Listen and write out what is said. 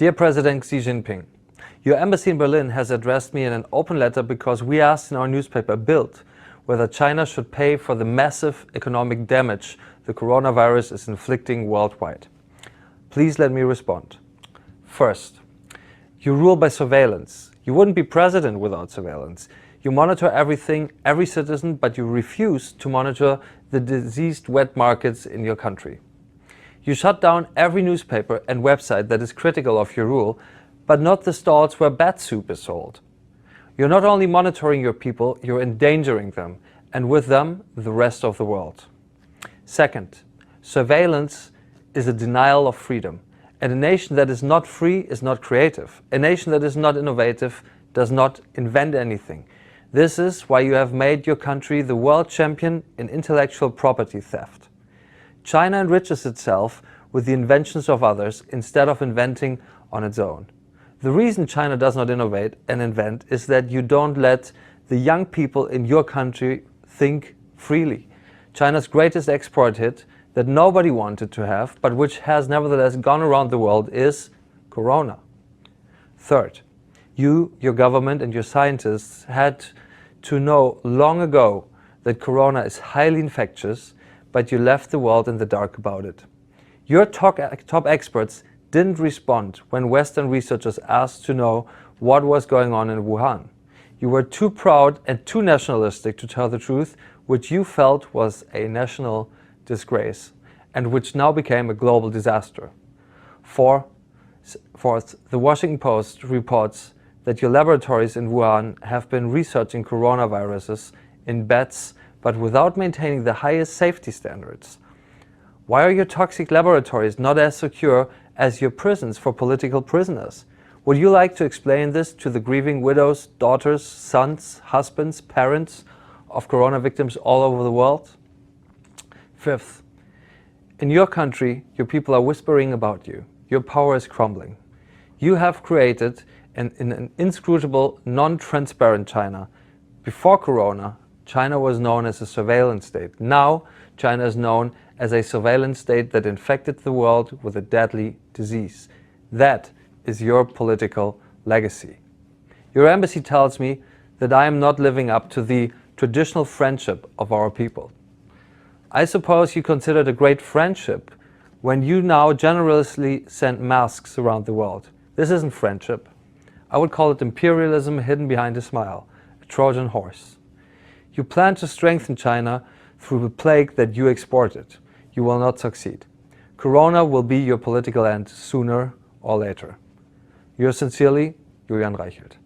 Dear President Xi Jinping, your embassy in Berlin has addressed me in an open letter because we asked in our newspaper Bild whether China should pay for the massive economic damage the coronavirus is inflicting worldwide. Please let me respond. First, you rule by surveillance. You wouldn't be president without surveillance. You monitor everything, every citizen, but you refuse to monitor the diseased wet markets in your country. You shut down every newspaper and website that is critical of your rule, but not the stalls where bat soup is sold. You're not only monitoring your people, you're endangering them, and with them, the rest of the world. Second, surveillance is a denial of freedom. And a nation that is not free is not creative. A nation that is not innovative does not invent anything. This is why you have made your country the world champion in intellectual property theft. China enriches itself with the inventions of others instead of inventing on its own. The reason China does not innovate and invent is that you don't let the young people in your country think freely. China's greatest export hit that nobody wanted to have, but which has nevertheless gone around the world, is Corona. Third, you, your government and your scientists had to know long ago that Corona is highly infectious, but you left the world in the dark about it. Your top experts didn't respond when Western researchers asked to know what was going on in Wuhan. You were too proud and too nationalistic to tell the truth, which you felt was a national disgrace and which now became a global disaster. Fourth, the Washington Post reports that your laboratories in Wuhan have been researching coronaviruses in bats, but without maintaining the highest safety standards. Why are your toxic laboratories not as secure as your prisons for political prisoners? Would you like to explain this to the grieving widows, daughters, sons, husbands, parents of corona victims all over the world? Fifth, in your country, your people are whispering about you. Your power is crumbling. You have created an inscrutable, non-transparent China. Before Corona, China was known as a surveillance state. Now, China is known as a surveillance state that infected the world with a deadly disease. That is your political legacy. Your embassy tells me that I am not living up to the traditional friendship of our people. I suppose you consider it a great friendship when you now generously send masks around the world. This isn't friendship. I would call it imperialism hidden behind a smile, a Trojan horse. You plan to strengthen China through the plague that you exported. You will not succeed. Corona will be your political end sooner or later. Yours sincerely, Julian Reichelt.